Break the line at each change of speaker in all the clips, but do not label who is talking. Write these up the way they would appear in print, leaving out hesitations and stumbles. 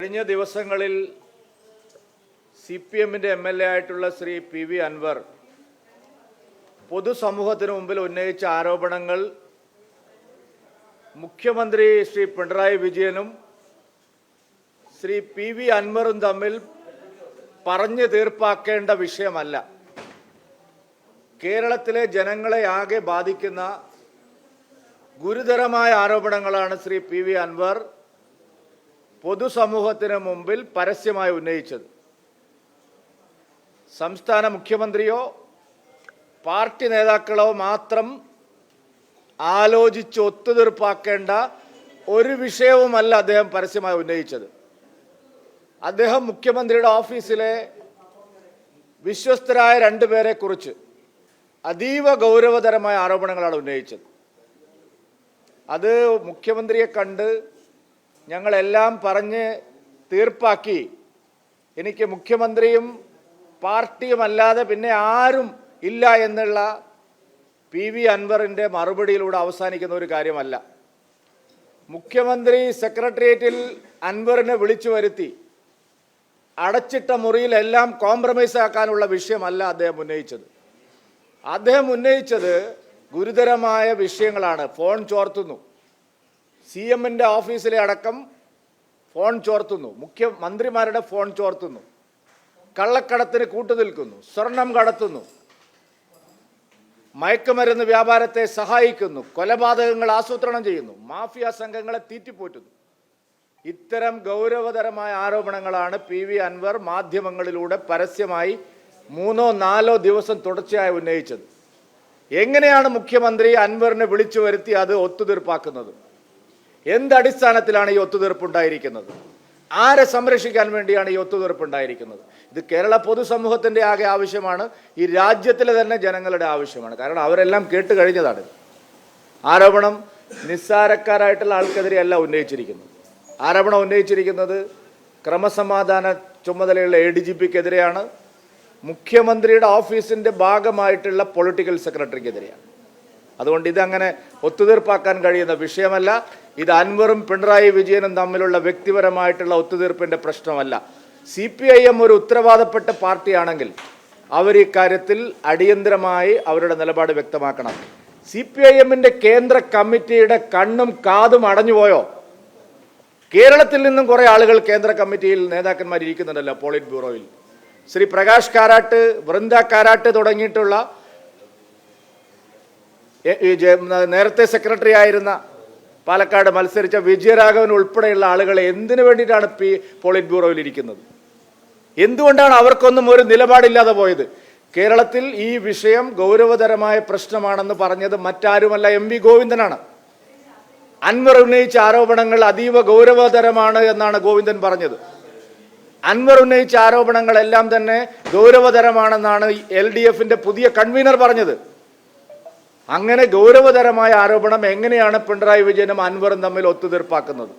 കഴിഞ്ഞ ദിവസങ്ങളിൽ CPMന്റെ MLA ആയിട്ടുള്ള ശ്രീ PV അൻവർ പൊതുസമൂഹത്തിന് മുമ്പിൽ ഉന്നയിച്ച ആരോപണങ്ങൾ മുഖ്യമന്ത്രി ശ്രീ പിണറായി വിജയനും ശ്രീ PV അൻവറും തമ്മിൽ പറഞ്ഞു തീർപ്പാക്കേണ്ട വിഷയമല്ല. കേരളത്തിലെ ജനങ്ങളെ ആകെ ബാധിക്കുന്ന ഗുരുതരമായ ആരോപണങ്ങളാണ് ശ്രീ PV അൻവർ പൊതുസമൂഹത്തിന് മുമ്പിൽ പരസ്യമായി ഉന്നയിച്ചത്. സംസ്ഥാന മുഖ്യമന്ത്രിയോ പാർട്ടി നേതാക്കളോ മാത്രം ആലോചിച്ച് ഒത്തുതീർപ്പാക്കേണ്ട ഒരു വിഷയവുമല്ല അദ്ദേഹം പരസ്യമായി ഉന്നയിച്ചത്. അദ്ദേഹം മുഖ്യമന്ത്രിയുടെ ഓഫീസിലെ വിശ്വസ്തരായ രണ്ടുപേരെ കുറിച്ച് അതീവ ഗൗരവതരമായ ആരോപണങ്ങളാണ് ഉന്നയിച്ചത്. അത് മുഖ്യമന്ത്രിയെ കണ്ട് ഞങ്ങളെല്ലാം പറഞ്ഞ് തീർപ്പാക്കി, എനിക്ക് മുഖ്യമന്ത്രിയും പാർട്ടിയുമല്ലാതെ പിന്നെ ആരും ഇല്ല എന്നുള്ള PV അൻവറിൻ്റെ മറുപടിയിലൂടെ അവസാനിക്കുന്ന ഒരു കാര്യമല്ല. മുഖ്യമന്ത്രി സെക്രട്ടേറിയറ്റിൽ അൻവറിനെ വിളിച്ചു വരുത്തി അടച്ചിട്ട മുറിയിൽ എല്ലാം കോംപ്രമൈസ് ആക്കാനുള്ള വിഷയമല്ല അദ്ദേഹം ഉന്നയിച്ചത്. അദ്ദേഹം ഉന്നയിച്ചത് ഗുരുതരമായ വിഷയങ്ങളാണ്. ഫോൺ ചോർത്തുന്നു, CMന്റെ ഓഫീസിലെ അടക്കം ഫോൺ ചോർത്തുന്നു, മുഖ്യമന്ത്രിമാരുടെ ഫോൺ ചോർത്തുന്നു, കള്ളക്കടത്തിന് കൂട്ടുനിൽക്കുന്നു, സ്വർണം കടത്തുന്നു, മയക്കുമരുന്ന് വ്യാപാരത്തെ സഹായിക്കുന്നു, കൊലപാതകങ്ങൾ ആസൂത്രണം ചെയ്യുന്നു, മാഫിയ സംഘങ്ങളെ തീറ്റിപ്പോറ്റുന്നു. ഇത്തരം ഗൗരവതരമായ ആരോപണങ്ങളാണ് PV അൻവർ മാധ്യമങ്ങളിലൂടെ പരസ്യമായി 3-4 ദിവസം തുടർച്ചയായി ഉന്നയിച്ചത്. എങ്ങനെയാണ് മുഖ്യമന്ത്രി അൻവറിനെ വിളിച്ചു വരുത്തി അത് ഒത്തുതീർപ്പാക്കുന്നത്? എന്തടിസ്ഥാനത്തിലാണ് ഈ ഒത്തുതീർപ്പുണ്ടായിരിക്കുന്നത്? ആരെ സംരക്ഷിക്കാൻ വേണ്ടിയാണ് ഈ ഒത്തുതീർപ്പുണ്ടായിരിക്കുന്നത്? ഇത് കേരള പൊതുസമൂഹത്തിൻ്റെ ആകെ ആവശ്യമാണ്, ഈ രാജ്യത്തിലെ തന്നെ ജനങ്ങളുടെ ആവശ്യമാണ്. കാരണം അവരെല്ലാം കേട്ട് കഴിഞ്ഞതാണ്. ആരോപണം നിസ്സാരക്കാരായിട്ടുള്ള ആൾക്കെതിരെയല്ല ഉന്നയിച്ചിരിക്കുന്നത്. ആരോപണം ഉന്നയിച്ചിരിക്കുന്നത് ക്രമസമാധാന ചുമതലയുള്ള ADGPക്കെതിരെയാണ്, മുഖ്യമന്ത്രിയുടെ ഓഫീസിൻ്റെ ഭാഗമായിട്ടുള്ള പൊളിറ്റിക്കൽ സെക്രട്ടറിക്കെതിരെയാണ്. അതുകൊണ്ട് ഇതങ്ങനെ ഒത്തുതീർപ്പാക്കാൻ കഴിയുന്ന വിഷയമല്ല. ഇത് അൻവറും പിണറായി വിജയനും തമ്മിലുള്ള വ്യക്തിപരമായിട്ടുള്ള ഒത്തുതീർപ്പിൻ്റെ പ്രശ്നമല്ല. CPIM ഒരു ഉത്തരവാദപ്പെട്ട പാർട്ടിയാണെങ്കിൽ അവർ ഈ കാര്യത്തിൽ അടിയന്തരമായി അവരുടെ നിലപാട് വ്യക്തമാക്കണം. CPIMന്റെ കേന്ദ്ര കമ്മിറ്റിയുടെ കണ്ണും കാതും അടഞ്ഞുപോയോ? കേരളത്തിൽ നിന്നും കുറേ ആളുകൾ കേന്ദ്ര കമ്മിറ്റിയിൽ നേതാക്കന്മാർ ഇരിക്കുന്നുണ്ടല്ലോ, പോളിറ്റ് ബ്യൂറോയിൽ. ശ്രീ പ്രകാശ് കാരാട്ട്, വൃന്ദ കാരാട്ട് തുടങ്ങിയിട്ടുള്ള നേരത്തെ സെക്രട്ടറി ആയിരുന്ന പാലക്കാട് മത്സരിച്ച വിജയരാഘവൻ ഉൾപ്പെടെയുള്ള ആളുകളെ എന്തിനു വേണ്ടിയിട്ടാണ് പോളിറ്റ് ബ്യൂറോയിൽ ഇരിക്കുന്നത്? എന്തുകൊണ്ടാണ് അവർക്കൊന്നും ഒരു നിലപാടില്ലാതെ പോയത്? കേരളത്തിൽ ഈ വിഷയം ഗൗരവതരമായ പ്രശ്നമാണെന്ന് പറഞ്ഞത് മറ്റാരുമല്ല, MV ഗോവിന്ദനാണ്. അൻവർ ഉന്നയിച്ച ആരോപണങ്ങൾ അതീവ ഗൗരവതരമാണ് എന്നാണ് ഗോവിന്ദൻ പറഞ്ഞത്. അൻവർ ഉന്നയിച്ച ആരോപണങ്ങളെല്ലാം തന്നെ ഗൗരവതരമാണെന്നാണ് LDFന്റെ പുതിയ കൺവീനർ പറഞ്ഞത്. അങ്ങനെ ഗൗരവതരമായ ആരോപണം എങ്ങനെയാണ് പിണറായി വിജയനും അൻവറും തമ്മിൽ ഒത്തുതീർപ്പാക്കുന്നത്?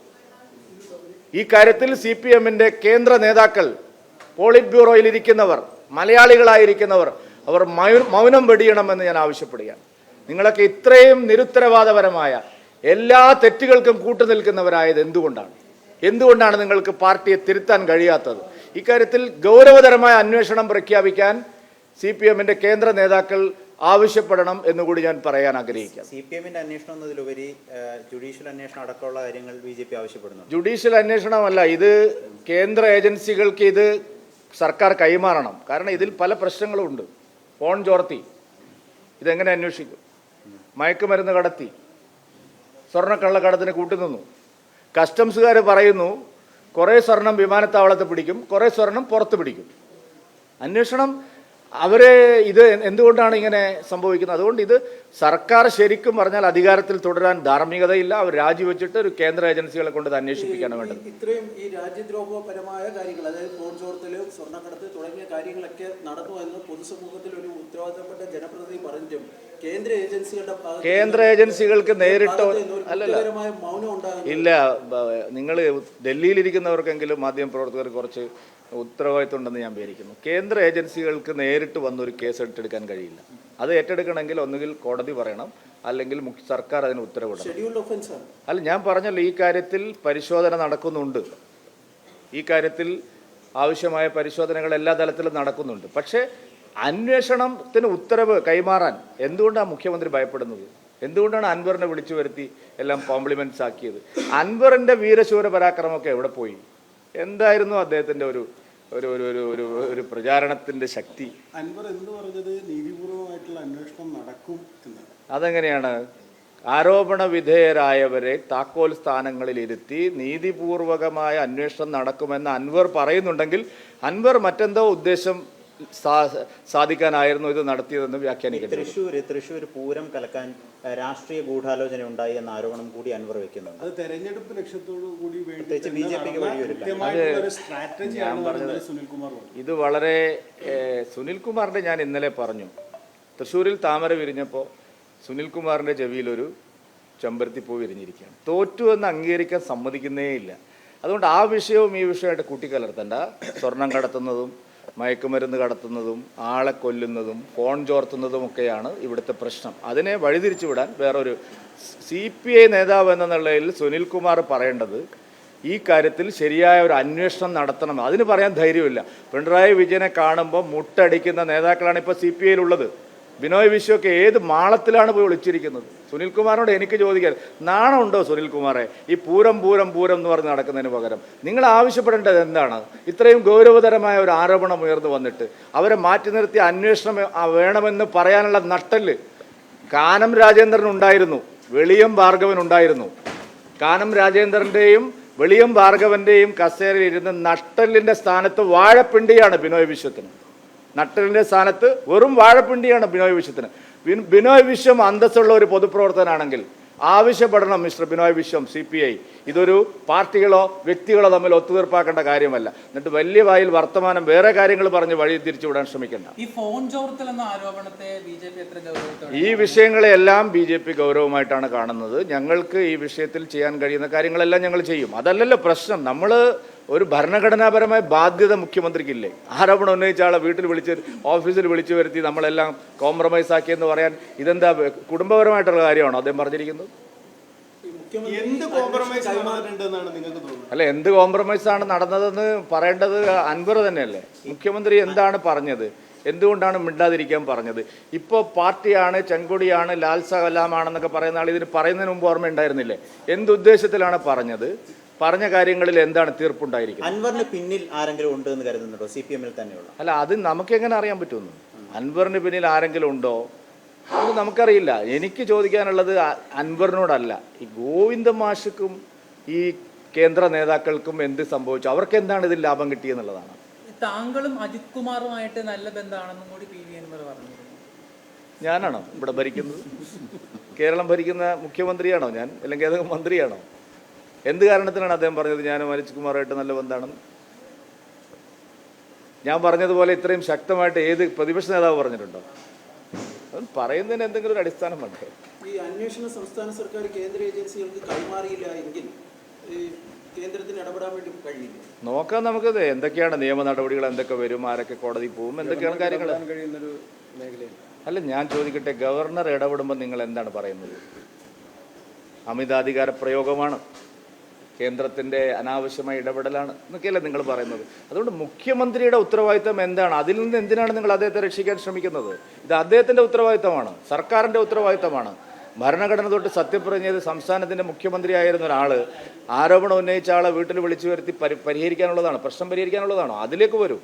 ഈ കാര്യത്തിൽ CPMന്റെ കേന്ദ്ര നേതാക്കൾ, പോളിറ്റ് ബ്യൂറോയിൽ ഇരിക്കുന്നവർ, മലയാളികളായിരിക്കുന്നവർ, അവർ മൗനം വെടിയണമെന്ന് ഞാൻ ആവശ്യപ്പെടുകയാണ്. നിങ്ങളൊക്കെ ഇത്രയും നിരുത്തരവാദപരമായ എല്ലാ തെറ്റുകൾക്കും കൂട്ടുനിൽക്കുന്നവരായത് എന്തുകൊണ്ടാണ് നിങ്ങൾക്ക് പാർട്ടിയെ തിരുത്താൻ കഴിയാത്തത്? ഇക്കാര്യത്തിൽ ഗൗരവതരമായ അന്വേഷണം പ്രഖ്യാപിക്കാൻ CPMന്റെ കേന്ദ്ര നേതാക്കൾ ആവശ്യപ്പെടണം എന്നുകൂടി ഞാൻ പറയാൻ ആഗ്രഹിക്കാം.
CPMന്റെ അന്വേഷണം എന്നതിലുപരി ജുഡീഷ്യൽ അന്വേഷണം അടക്കമുള്ള കാര്യങ്ങൾ BJP ആവശ്യപ്പെടുന്നു.
ജുഡീഷ്യൽ അന്വേഷണമല്ല, ഇത് കേന്ദ്ര ഏജൻസികൾക്ക് ഇത് സർക്കാർ കൈമാറണം. കാരണം ഇതിൽ പല പ്രശ്നങ്ങളും ഉണ്ട്. ഫോൺ ചോർത്തി, ഇതെങ്ങനെ അന്വേഷിക്കും? മയക്കുമരുന്ന് കടത്തി, സ്വർണ്ണക്കള്ളക്കടത്തിന് കൂട്ടുനിന്നു. കസ്റ്റംസുകാർ പറയുന്നു കുറേ സ്വർണം വിമാനത്താവളത്ത് പിടിക്കും, കുറേ സ്വർണം പുറത്ത് പിടിക്കും. അന്വേഷണം ഇത് എന്തുകൊണ്ടാണ് ഇങ്ങനെ സംഭവിക്കുന്നത്? അതുകൊണ്ട് ഇത് സർക്കാർ ശരിക്കും പറഞ്ഞാൽ അധികാരത്തിൽ തുടരാൻ ധാർമ്മികതയില്ല. അവർ രാജിവെച്ചിട്ട് ഒരു കേന്ദ്ര ഏജൻസികളെ കൊണ്ട് അന്വേഷിപ്പിക്കാണ് വേണ്ടത്.
ഇത്രയും ഈ രാജ്യദ്രോഹപരമായ കാര്യങ്ങൾ, അതായത് ഫോൺ ചോർത്തല്, സ്വർണ്ണക്കടത്ത് തുടങ്ങിയ കാര്യങ്ങളൊക്കെ നടന്നു എന്ന് പൊതുസമൂഹത്തിൽ ഒരു ഉത്തരവാദിത്തപ്പെട്ട ജനപ്രതിനിധി പറഞ്ഞും കേന്ദ്ര
ഏജൻസികൾക്ക് നേരിട്ട്
മൗനം ഉണ്ടാകും.
ഇല്ല, നിങ്ങൾ ഡൽഹിയിലിരിക്കുന്നവർക്കെങ്കിലും മാധ്യമപ്രവർത്തകർ കുറച്ച് ഉത്തരവാദിത്വം ഉണ്ടെന്ന് ഞാൻ വിചാരിക്കുന്നു. കേന്ദ്ര ഏജൻസികൾക്ക് നേരിട്ട് വന്നൊരു കേസ് ഏറ്റെടുക്കാൻ കഴിയില്ല. അത് ഏറ്റെടുക്കണമെങ്കിൽ ഒന്നുകിൽ കോടതി പറയണം, അല്ലെങ്കിൽ സർക്കാർ അതിന് ഉത്തരവിടണം. അല്ല, ഞാൻ പറഞ്ഞല്ലോ ഈ കാര്യത്തിൽ പരിശോധന നടക്കുന്നുണ്ട്. ഈ കാര്യത്തിൽ ആവശ്യമായ പരിശോധനകൾ എല്ലാ തലത്തിലും നടക്കുന്നുണ്ട്. പക്ഷേ അന്വേഷണത്തിന് ഉത്തരവ് കൈമാറാൻ എന്തുകൊണ്ടാണ് മുഖ്യമന്ത്രി ഭയപ്പെടുന്നത്? എന്തുകൊണ്ടാണ് അൻവറിനെ വിളിച്ചു വരുത്തി എല്ലാം കോംപ്ലിമെന്റ്സ് ആക്കിയത്? അൻവറിൻ്റെ വീരശൂര പരാക്രമമൊക്കെ എവിടെ പോയി? എന്തായിരുന്നു അദ്ദേഹത്തിൻ്റെ ഒരു ഒരു ഒരു ഒരു ഒരു ഒരു പ്രചാരണത്തിൻ്റെ ശക്തി?
അൻവർ എന്ത് പറഞ്ഞത് നീതിപൂർവമായിട്ടുള്ള അന്വേഷണം നടക്കും എന്നാണ്.
അതെങ്ങനെയാണ്? ആരോപണ വിധേയരായവരെ താക്കോൽ സ്ഥാനങ്ങളിലിരുത്തി നീതിപൂർവകമായ അന്വേഷണം നടക്കുമെന്ന് അൻവർ പറയുന്നുണ്ടെങ്കിൽ അൻവർ മറ്റെന്തോ ഉദ്ദേശം സാധിക്കാനായിരുന്നു ഇത് നടത്തിയതെന്ന് വ്യാഖ്യാനിക്കുന്നത്.
തൃശ്ശൂർ പൂരം കലക്കാൻ രാഷ്ട്രീയ ഗൂഢാലോചന ഉണ്ടായി എന്ന ആരോപണം കൂടി അൻവർ വെക്കുന്നുണ്ട്.
അത് തെരഞ്ഞെടുപ്പ് ലക്ഷ്യത്തോടു കൂടി
ബിജെപിക്ക് വഴിയൊരുമില്ല.
ഇത് വളരെ സുനിൽകുമാറിന്റെ ഞാൻ ഇന്നലെ പറഞ്ഞു, തൃശ്ശൂരിൽ താമര വിരിഞ്ഞപ്പോൾ സുനിൽകുമാറിന്റെ ചെവിയിലൊരു ചെമ്പരത്തിപ്പൂ വിരിഞ്ഞിരിക്കുകയാണ്. തോറ്റു എന്ന് അംഗീകരിക്കാൻ സമ്മതിക്കുന്നേ ഇല്ല. അതുകൊണ്ട് ആ വിഷയവും ഈ വിഷയമായിട്ട് കൂട്ടിക്കലർത്തണ്ട. സ്വർണം കടത്തുന്നതും മയക്കുമരുന്ന് കടത്തുന്നതും ആളെ കൊല്ലുന്നതും ഫോൺ ചോർത്തുന്നതുമൊക്കെയാണ് ഇവിടുത്തെ പ്രശ്നം. അതിനെ വഴിതിരിച്ചു വിടാൻ വേറൊരു CPI നേതാവ് എന്ന നിലയിൽ സുനിൽകുമാർ പറയേണ്ടത് ഈ കാര്യത്തിൽ ശരിയായ ഒരു അന്വേഷണം നടത്തണം. അതിന് പറയാൻ ധൈര്യമില്ല. പിണറായി വിജയനെ കാണുമ്പോൾ മുട്ടടിക്കുന്ന നേതാക്കളാണ് ഇപ്പോൾ CPIയിലുള്ളത്. ബിനോയ് വിശ്വമൊക്കെ ഏത് മാളത്തിലാണ് പോയി വിളിച്ചിരിക്കുന്നത്? സുനിൽകുമാറിനോട് എനിക്ക് ചോദിക്കാൻ നാണമുണ്ടോ സുനിൽകുമാറെ? ഈ പൂരം പൂരം പൂരം എന്ന് പറഞ്ഞ് നടക്കുന്നതിന് പകരം നിങ്ങൾ ആവശ്യപ്പെടേണ്ടത് എന്താണ്? ഇത്രയും ഗൗരവതരമായ ഒരു ആരോപണം ഉയർന്നു വന്നിട്ട് അവരെ മാറ്റി നിർത്തി അന്വേഷണം വേണമെന്ന് പറയാനുള്ള നട്ടല് കാനം രാജേന്ദ്രൻ ഉണ്ടായിരുന്നു, വെളിയം ഭാർഗവൻ ഉണ്ടായിരുന്നു. കാനം രാജേന്ദ്രൻ്റെയും വെളിയം ഭാർഗവൻ്റെയും കസേരയിൽ ഇരുന്ന് നട്ടലിൻ്റെ സ്ഥാനത്ത് വാഴപ്പിണ്ടിയാണ് ബിനോയ് വിശ്വത്തിന്. നട്ടലിൻ്റെ സ്ഥാനത്ത് വെറും വാഴപ്പിണ്ടിയാണ് ബിനോയ് വിശ്വത്തിന്. ബിനോയ് വിശ്വം അന്തസ്സുള്ള ഒരു പൊതുപ്രവർത്തനാണെങ്കിൽ ആവശ്യപ്പെടണം മിസ്റ്റർ ബിനോയ് വിശ്വം CPI ഇതൊരു പാർട്ടികളോ വ്യക്തികളോ തമ്മിൽ ഒത്തുതീർപ്പാക്കേണ്ട കാര്യമല്ല. എന്നിട്ട് വലിയ വായിൽ വർത്തമാനം വേറെ കാര്യങ്ങൾ പറഞ്ഞ് വഴി തിരിച്ചു വിടാൻ ശ്രമിക്കണ്ട.
ഈ ഫോൺ ചോർത്തൽ എന്ന ആരോപണത്തെ ബിജെപി എത്ര ഗൗരവത്തോടെ?
ഈ വിഷയങ്ങളെല്ലാം BJP ഗൗരവമായിട്ടാണ് കാണുന്നത്. ഞങ്ങൾക്ക് ഈ വിഷയത്തിൽ ചെയ്യാൻ കഴിയുന്ന കാര്യങ്ങളെല്ലാം ഞങ്ങൾ ചെയ്യും. അതല്ലല്ലോ പ്രശ്നം. നമ്മൾ ഒരു ഭരണഘടനാപരമായ ബാധ്യത മുഖ്യമന്ത്രിക്കില്ലേ? ആരോപണം ഉന്നയിച്ച ആളെ വീട്ടിൽ വിളിച്ച് ഓഫീസിൽ വിളിച്ചു വരുത്തി നമ്മളെല്ലാം കോംപ്രമൈസ് ആക്കിയെന്ന് പറയാൻ ഇതെന്താ കുടുംബപരമായിട്ടുള്ള കാര്യമാണോ അദ്ദേഹം പറഞ്ഞിരിക്കുന്നത്?
എന്ത് കോംപ്രമൈസ് നടന്നിട്ടുണ്ടെന്നാണ് നിങ്ങൾക്ക് തോന്നുന്നത്?
അല്ല, എന്ത് കോംപ്രമൈസ് ആണ് നടന്നതെന്ന് പറയേണ്ടത് അൻവർ തന്നെയല്ലേ? മുഖ്യമന്ത്രി എന്താണ് പറഞ്ഞത്? എന്തുകൊണ്ടാണ് മിണ്ടാതിരിക്കാൻ പറഞ്ഞത്? ഇപ്പോൾ പാർട്ടിയാണ്, ചെങ്കൊടിയാണ്, ലാൽ സലാമാണെന്നൊക്കെ പറയുന്ന ആൾ ഇതിന് പറയുന്നതിന് മുമ്പ് ഓർമ്മ ഉണ്ടായിരുന്നില്ലേ? എന്തുദ്ദേശത്തിലാണ് പറഞ്ഞത്? പറഞ്ഞ കാര്യങ്ങളിൽ എന്താണ് തീർപ്പുണ്ടായിരിക്കുന്നത്?
അൻവറിന് പിന്നിൽ ആരെങ്കിലും ഉണ്ട് എന്ന് കരുതുന്നുണ്ടോ? CPM-ൽ തന്നെയുള്ള?
അല്ല, അത് നമുക്കെങ്ങനെ അറിയാൻ പറ്റുമെന്ന്? അൻവറിന് പിന്നിൽ ആരെങ്കിലും ഉണ്ടോ അത് നമുക്കറിയില്ല. എനിക്ക് ചോദിക്കാനുള്ളത് അൻവറിനോടല്ല, ഈ ഗോവിന്ദ മാഷുക്കും ഈ കേന്ദ്ര നേതാക്കൾക്കും എന്ത് സംഭവിച്ചു, അവർക്ക് എന്താണ് ഇതിൽ ലാഭം കിട്ടിയെന്നുള്ളതാണ്.
താങ്കളും അജിത് കുമാറുമായിട്ട് നല്ല ബന്ധമാണെന്നും കൂടി PV അൻവർ പറഞ്ഞു.
ഞാനാണോ ഇവിടെ ഭരിക്കുന്നത്? കേരളം ഭരിക്കുന്ന മുഖ്യമന്ത്രിയാണോ ഞാൻ? അല്ലെങ്കിൽ ഏതെങ്കിലും മന്ത്രിയാണോ? എന്ത് കാരണത്തിനാണ് അദ്ദേഹം പറഞ്ഞത് ഞാനും അജിത് കുമാറുമായിട്ട് നല്ല ബന്ധമാണെന്ന്? ഞാൻ പറഞ്ഞതുപോലെ ഇത്രയും ശക്തമായിട്ട് ഏത് പ്രതിപക്ഷ നേതാവ് പറഞ്ഞിട്ടുണ്ടോ? അത് പറയുന്നതിന് എന്തെങ്കിലും ഒരു അടിസ്ഥാനം വേണ്ടേ?
ഈ അന്വേഷണം സംസ്ഥാന സർക്കാർ കേന്ദ്ര ഏജൻസികൾക്ക് കൈമാറിയില്ല എങ്കിൽ കേന്ദ്രത്തിന് ഇടപെടാൻ വേണ്ടി കഴിയില്ല.
നോക്കാം നമുക്ക് എന്തൊക്കെയാണ് നിയമ നടപടികൾ, എന്തൊക്കെ വരും, ആരൊക്കെ കോടതി പോകും, എന്തൊക്കെയാണ് കാര്യങ്ങൾ. അല്ല, ഞാൻ ചോദിക്കട്ടെ, ഗവർണർ ഇടപെടുമ്പോൾ നിങ്ങൾ എന്താണ് പറയുന്നത്? അമിതാധികാര പ്രയോഗമാണ്, കേന്ദ്രത്തിൻ്റെ അനാവശ്യമായ ഇടപെടലാണ് എന്നൊക്കെയല്ലേ നിങ്ങൾ പറയുന്നത്. അതുകൊണ്ട് മുഖ്യമന്ത്രിയുടെ ഉത്തരവാദിത്തം എന്താണ്? അതിൽ നിന്ന് എന്തിനാണ് നിങ്ങൾ അദ്ദേഹത്തെ രക്ഷിക്കാൻ ശ്രമിക്കുന്നത്? ഇത് അദ്ദേഹത്തിൻ്റെ ഉത്തരവാദിത്തമാണ്, സർക്കാരിൻ്റെ ഉത്തരവാദിത്തമാണ്. ഭരണഘടന തൊട്ട് സത്യപ്രതിജ്ഞ ചെയ്ത് സംസ്ഥാനത്തിൻ്റെ മുഖ്യമന്ത്രിയായിരുന്ന ഒരാൾ ആരോപണം ഉന്നയിച്ച ആളെ വീട്ടിൽ വിളിച്ചു വരുത്തി പരിഹരിക്കാനുള്ളതാണ്, പ്രശ്നം പരിഹരിക്കാനുള്ളതാണോ? അതിലേക്ക് വരൂ.